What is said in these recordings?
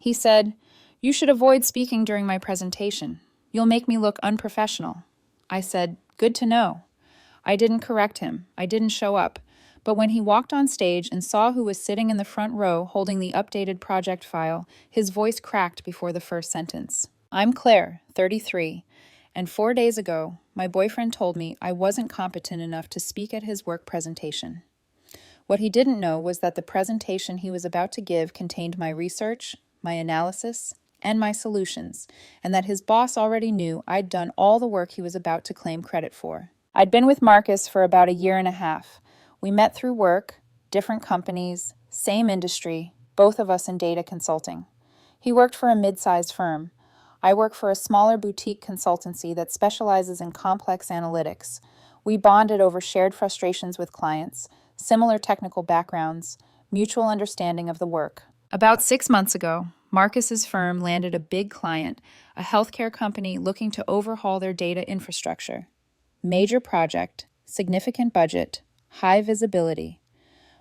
He said, "You should avoid speaking during my presentation. You'll make me look unprofessional." I said, "Good to know." I didn't correct him. I didn't show up. But when he walked on stage and saw who was sitting in the front row holding the updated project file, his voice cracked before the first sentence. "I'm Claire, 33, and 4 days ago, my boyfriend told me I wasn't competent enough to speak at his work presentation." What he didn't know was that the presentation he was about to give contained my research, my analysis, and my solutions, and that his boss already knew I'd done all the work he was about to claim credit for. I'd been with Marcus for about a year and a half. We met through work, different companies, same industry, both of us in data consulting. He worked for a mid-sized firm. I work for a smaller boutique consultancy that specializes in complex analytics. We bonded over shared frustrations with clients, similar technical backgrounds, mutual understanding of the work. About 6 months ago, Marcus's firm landed a big client, a healthcare company looking to overhaul their data infrastructure. Major project, significant budget, high visibility.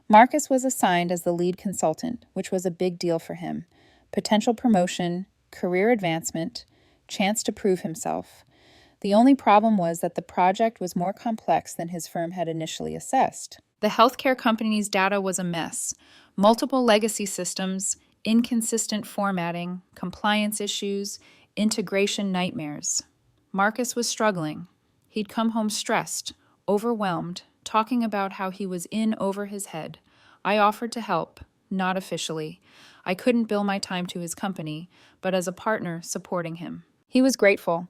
Marcus was assigned as the lead consultant, which was a big deal for him. Potential promotion, career advancement, chance to prove himself. The only problem was that the project was more complex than his firm had initially assessed. The healthcare company's data was a mess. Multiple legacy systems, inconsistent formatting, compliance issues, integration nightmares. Marcus was struggling. He'd come home stressed, overwhelmed, talking about how he was in over his head. I offered to help, not officially. I couldn't bill my time to his company, but as a partner supporting him. He was grateful.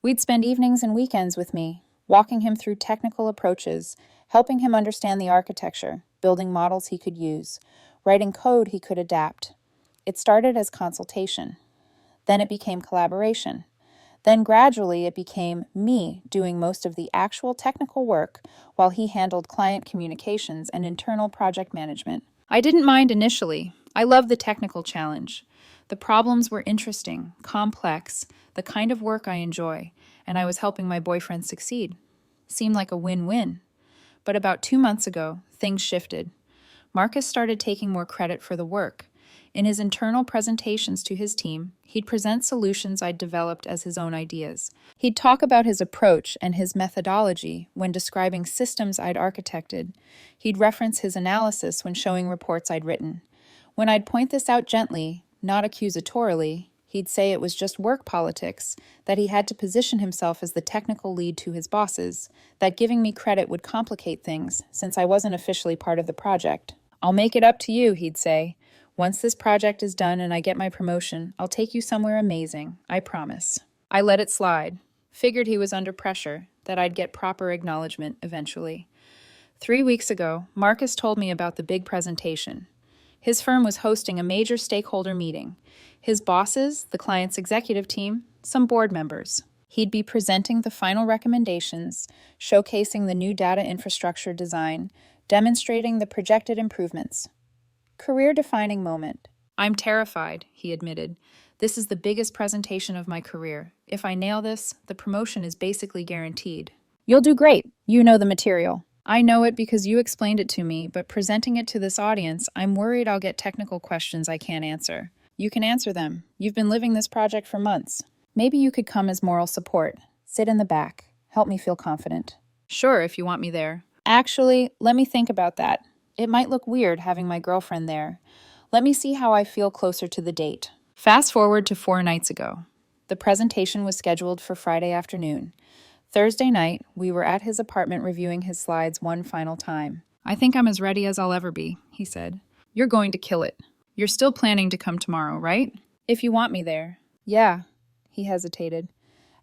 We'd spend evenings and weekends with me, walking him through technical approaches, helping him understand the architecture, building models he could use, writing code he could adapt. It started as consultation. Then it became collaboration. Then gradually it became me doing most of the actual technical work while he handled client communications and internal project management. I didn't mind initially. I loved the technical challenge. The problems were interesting, complex, the kind of work I enjoy, and I was helping my boyfriend succeed. Seemed like a win-win. But about 2 months ago, things shifted. Marcus started taking more credit for the work. In his internal presentations to his team, he'd present solutions I'd developed as his own ideas. He'd talk about his approach and his methodology when describing systems I'd architected. He'd reference his analysis when showing reports I'd written. When I'd point this out gently, not accusatorily, he'd say it was just work politics, that he had to position himself as the technical lead to his bosses, that giving me credit would complicate things since I wasn't officially part of the project. "I'll make it up to you," he'd say. "Once this project is done and I get my promotion, I'll take you somewhere amazing, I promise." I let it slide. Figured he was under pressure, that I'd get proper acknowledgement eventually. 3 weeks ago, Marcus told me about the big presentation. His firm was hosting a major stakeholder meeting. His bosses, the client's executive team, some board members. He'd be presenting the final recommendations, showcasing the new data infrastructure design, demonstrating the projected improvements. Career-defining moment. "I'm terrified," he admitted. "This is the biggest presentation of my career. If I nail this, the promotion is basically guaranteed." "You'll do great. You know the material." "I know it because you explained it to me, but presenting it to this audience, I'm worried I'll get technical questions I can't answer." "You can answer them. You've been living this project for months. Maybe you could come as moral support. Sit in the back. Help me feel confident." "Sure, if you want me there." "Actually, let me think about that. It might look weird having my girlfriend there. Let me see how I feel closer to the date." Fast forward to 4 nights ago. The presentation was scheduled for Friday afternoon. Thursday night, we were at his apartment reviewing his slides one final time. "I think I'm as ready as I'll ever be," he said. "You're going to kill it. You're still planning to come tomorrow, right?" "If you want me there." "Yeah," he hesitated.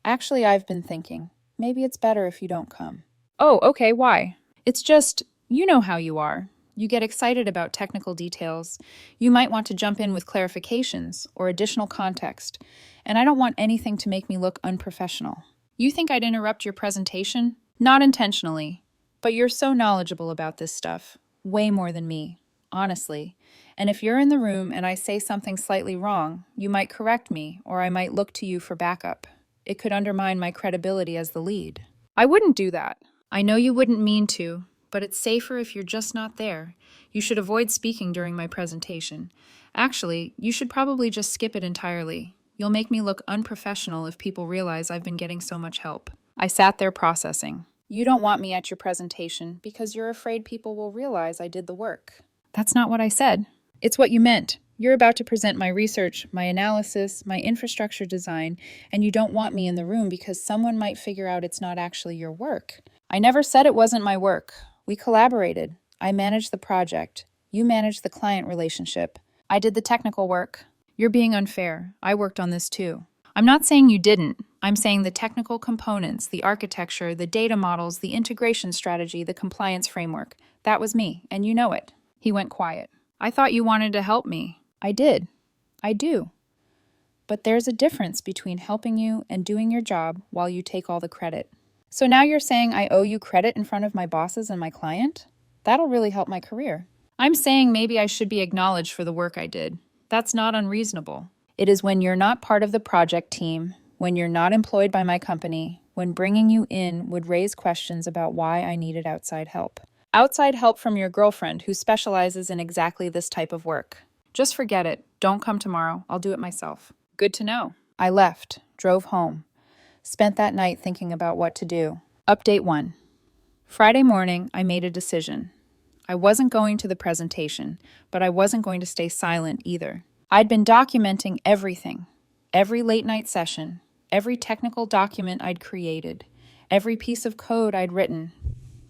"Actually, I've been thinking. Maybe it's better if you don't come." "Oh, okay, why?" "It's just, you know how you are. You get excited about technical details. You might want to jump in with clarifications or additional context, and I don't want anything to make me look unprofessional." "You think I'd interrupt your presentation?" "Not intentionally. But you're so knowledgeable about this stuff. Way more than me, honestly. And if you're in the room and I say something slightly wrong, you might correct me, or I might look to you for backup. It could undermine my credibility as the lead." "I wouldn't do that." "I know you wouldn't mean to, but it's safer if you're just not there. You should avoid speaking during my presentation. Actually, you should probably just skip it entirely. You'll make me look unprofessional if people realize I've been getting so much help. I sat there processing. You don't want me at your presentation because you're afraid people will realize I did the work. That's not what I said. It's what you meant. You're about to present my research, my analysis, my infrastructure design, and you don't want me in the room because someone might figure out it's not actually your work. I never said it wasn't my work. We collaborated. I managed the project. You managed the client relationship. I did the technical work. You're being unfair. I worked on this too. I'm not saying you didn't. I'm saying the technical components, the architecture, the data models, the integration strategy, the compliance framework. That was me, and you know it. He went quiet. I thought you wanted to help me. I did. I do. But there's a difference between helping you and doing your job while you take all the credit. So now you're saying I owe you credit in front of my bosses and my client? That'll really help my career. I'm saying maybe I should be acknowledged for the work I did. That's not unreasonable. It is when you're not part of the project team, when you're not employed by my company, when bringing you in would raise questions about why I needed outside help. Outside help from your girlfriend who specializes in exactly this type of work. Just forget it. Don't come tomorrow. I'll do it myself. Good to know. I left, drove home, spent that night thinking about what to do. Update 1. Friday morning, I made a decision. I wasn't going to the presentation, but I wasn't going to stay silent either. I'd been documenting everything, every late night session, every technical document I'd created, every piece of code I'd written.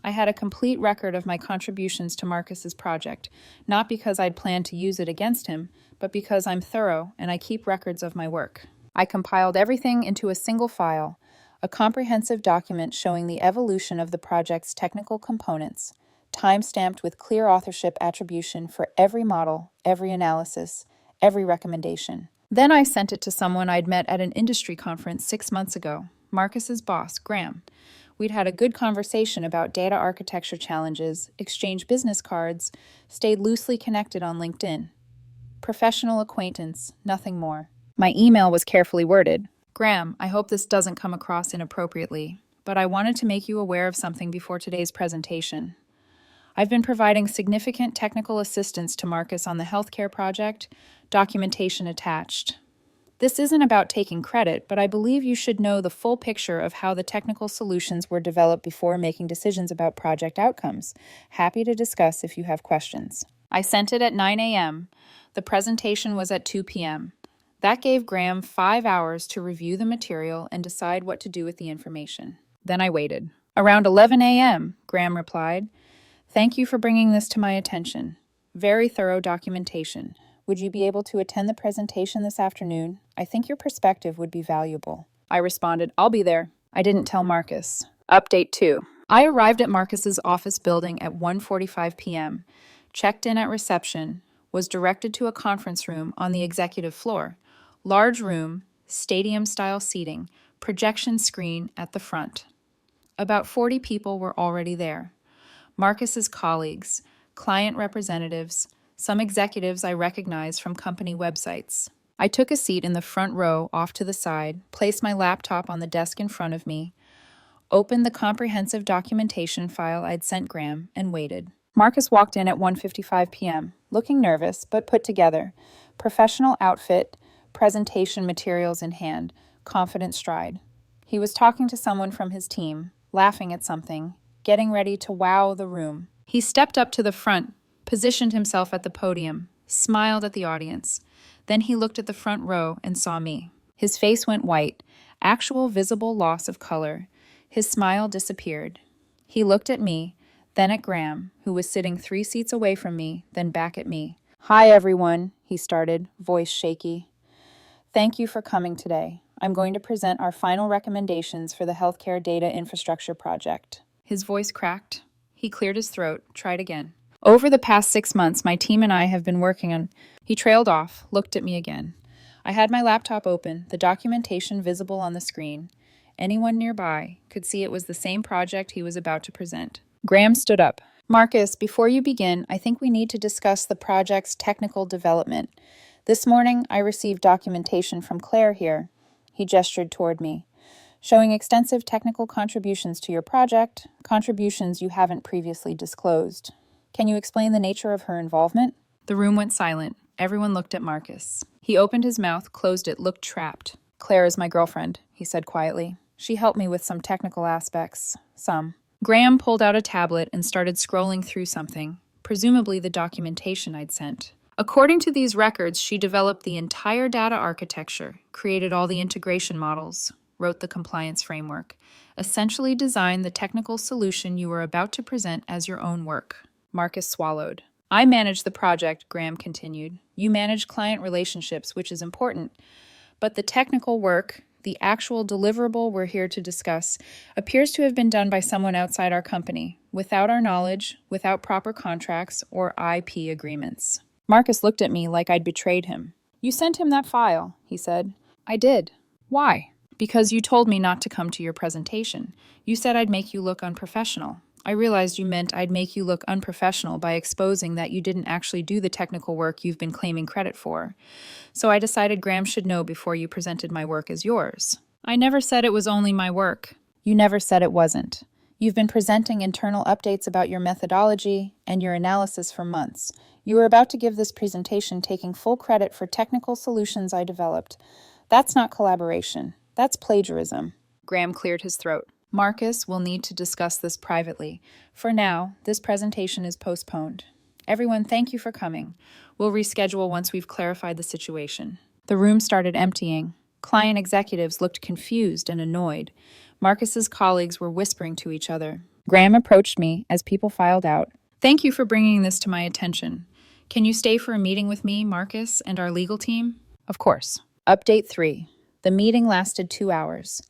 I had a complete record of my contributions to Marcus's project, not because I'd planned to use it against him, but because I'm thorough and I keep records of my work. I compiled everything into a single file, a comprehensive document showing the evolution of the project's technical components, time-stamped with clear authorship attribution for every model, every analysis, every recommendation. Then I sent it to someone I'd met at an industry conference 6 months ago, Marcus's boss, Graham. We'd had a good conversation about data architecture challenges, exchanged business cards, stayed loosely connected on LinkedIn. Professional acquaintance, nothing more. My email was carefully worded. Graham, I hope this doesn't come across inappropriately, but I wanted to make you aware of something before today's presentation. I've been providing significant technical assistance to Marcus on the healthcare project, documentation attached. This isn't about taking credit, but I believe you should know the full picture of how the technical solutions were developed before making decisions about project outcomes. Happy to discuss if you have questions. I sent it at 9 a.m. The presentation was at 2 p.m. That gave Graham 5 hours to review the material and decide what to do with the information. Then I waited. Around 11 a.m., Graham replied, "Thank you for bringing this to my attention. Very thorough documentation. Would you be able to attend the presentation this afternoon? I think your perspective would be valuable." I responded, "I'll be there." I didn't tell Marcus. Update 2. I arrived at Marcus's office building at 1:45 p.m., checked in at reception, was directed to a conference room on the executive floor. Large room, stadium-style seating, projection screen at the front. About 40 people were already there. Marcus's colleagues, client representatives, some executives I recognized from company websites. I took a seat in the front row off to the side, placed my laptop on the desk in front of me, opened the comprehensive documentation file I'd sent Graham, and waited. Marcus walked in at 1:55 p.m., looking nervous but put together. Professional outfit, presentation materials in hand, confident stride. He was talking to someone from his team, laughing at something, getting ready to wow the room. He stepped up to the front, positioned himself at the podium, smiled at the audience. Then he looked at the front row and saw me. His face went white, actual visible loss of color. His smile disappeared. He looked at me, then at Graham, who was sitting 3 seats away from me, then back at me. "Hi, everyone," he started, voice shaky. "Thank you for coming today. I'm going to present our final recommendations for the healthcare data infrastructure project." His voice cracked. He cleared his throat, tried again. "Over the past 6 months, my team and I have been working on..." He trailed off, looked at me again. I had my laptop open, the documentation visible on the screen. Anyone nearby could see it was the same project he was about to present. Graham stood up. "Marcus, before you begin, I think we need to discuss the project's technical development. This morning, I received documentation from Claire here." He gestured toward me. showing extensive technical contributions to your project, contributions you haven't previously disclosed. Can you explain the nature of her involvement? The room went silent. Everyone looked at Marcus. He opened his mouth, closed it, looked trapped. Claire is my girlfriend, he said quietly. She helped me with some technical aspects. Some. Graham pulled out a tablet and started scrolling through something, presumably the documentation I'd sent. According to these records, she developed the entire data architecture, created all the integration models, wrote the compliance framework, essentially designed the technical solution you were about to present as your own work. Marcus swallowed. I manage the project, Graham continued. You manage client relationships, which is important. But the technical work, the actual deliverable we're here to discuss, appears to have been done by someone outside our company, without our knowledge, without proper contracts or IP agreements. Marcus looked at me like I'd betrayed him. You sent him that file, he said. I did. Why? Because you told me not to come to your presentation. You said I'd make you look unprofessional. I realized you meant I'd make you look unprofessional by exposing that you didn't actually do the technical work you've been claiming credit for. So I decided Graham should know before you presented my work as yours. I never said it was only my work. You never said it wasn't. You've been presenting internal updates about your methodology and your analysis for months. You were about to give this presentation taking full credit for technical solutions I developed. That's not collaboration. That's plagiarism. Graham cleared his throat. Marcus will need to discuss this privately. For now, this presentation is postponed. Everyone, thank you for coming. We'll reschedule once we've clarified the situation. The room started emptying. Client executives looked confused and annoyed. Marcus's colleagues were whispering to each other. Graham approached me as people filed out. Thank you for bringing this to my attention. Can you stay for a meeting with me, Marcus, and our legal team? Of course. Update 3. The meeting lasted 2 hours.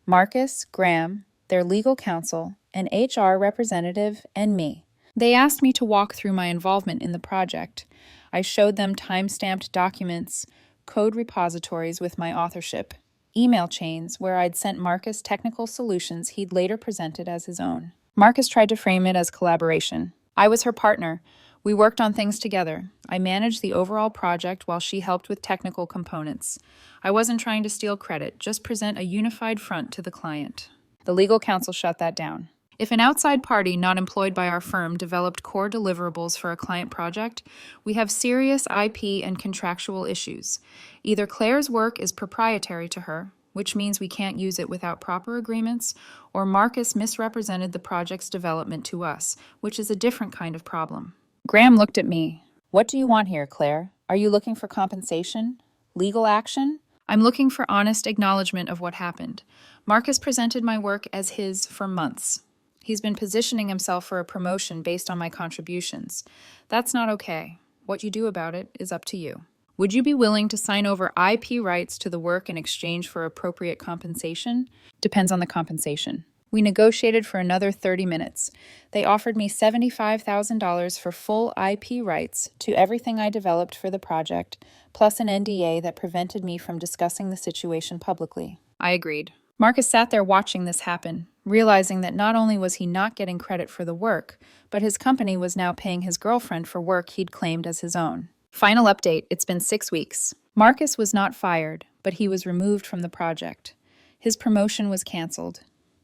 Marcus, Graham, their legal counsel, an HR representative, and me. They asked me to walk through my involvement in the project. I showed them time-stamped documents, code repositories with my authorship, email chains where I'd sent Marcus technical solutions he'd later presented as his own. Marcus tried to frame it as collaboration. I was her partner. We worked on things together. I managed the overall project while she helped with technical components. I wasn't trying to steal credit, just present a unified front to the client. The legal counsel shut that down. If an outside party not employed by our firm developed core deliverables for a client project, we have serious IP and contractual issues. Either Claire's work is proprietary to her, which means we can't use it without proper agreements, or Marcus misrepresented the project's development to us, which is a different kind of problem. Graham looked at me. What do you want here, Claire? Are you looking for compensation? Legal action? I'm looking for honest acknowledgement of what happened. Marcus presented my work as his for months. He's been positioning himself for a promotion based on my contributions. That's not okay. What you do about it is up to you. Would you be willing to sign over IP rights to the work in exchange for appropriate compensation? Depends on the compensation. We negotiated for another 30 minutes. They offered me $75,000 for full IP rights to everything I developed for the project, plus an NDA that prevented me from discussing the situation publicly. I agreed. Marcus sat there watching this happen, realizing that not only was he not getting credit for the work, but his company was now paying his girlfriend for work he'd claimed as his own. Final update, it's been 6 weeks. Marcus was not fired, but he was removed from the project. His promotion was canceled.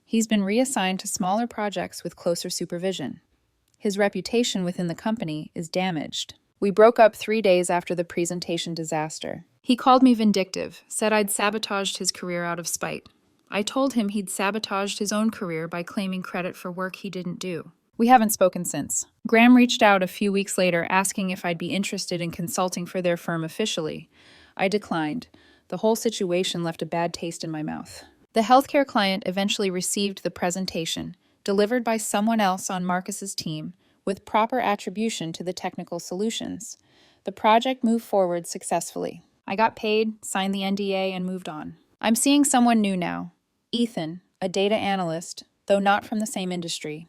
He's been reassigned to smaller projects with closer supervision. His reputation within the company is damaged. We broke up 3 days after the presentation disaster. He called me vindictive, said I'd sabotaged his career out of spite. I told him he'd sabotaged his own career by claiming credit for work he didn't do. We haven't spoken since. Graham reached out a few weeks later asking if I'd be interested in consulting for their firm officially. I declined. The whole situation left a bad taste in my mouth. The healthcare client eventually received the presentation, delivered by someone else on Marcus's team, with proper attribution to the technical solutions. The project moved forward successfully. I got paid, signed the NDA, and moved on. I'm seeing someone new now. Ethan, a data analyst, though not from the same industry.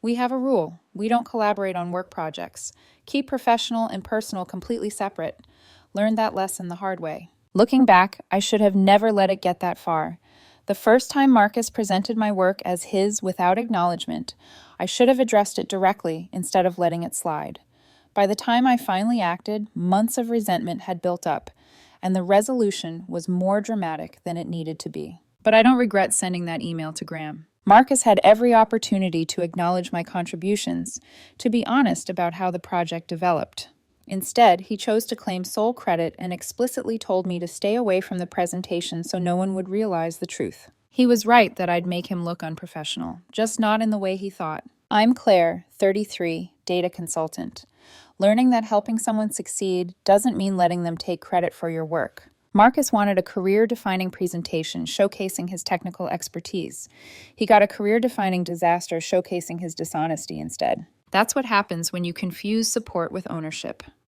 We have a rule. We don't collaborate on work projects. Keep professional and personal completely separate. Learned that lesson the hard way. Looking back, I should have never let it get that far. The first time Marcus presented my work as his without acknowledgement, I should have addressed it directly instead of letting it slide. By the time I finally acted, months of resentment had built up, and the resolution was more dramatic than it needed to be. But I don't regret sending that email to Graham. Marcus had every opportunity to acknowledge my contributions, to be honest about how the project developed. Instead, he chose to claim sole credit and explicitly told me to stay away from the presentation so no one would realize the truth. He was right that I'd make him look unprofessional, just not in the way he thought. I'm Claire, 33, data consultant. Learning that helping someone succeed doesn't mean letting them take credit for your work. Marcus wanted a career-defining presentation showcasing his technical expertise. He got a career-defining disaster showcasing his dishonesty instead. That's what happens when you confuse support with ownership.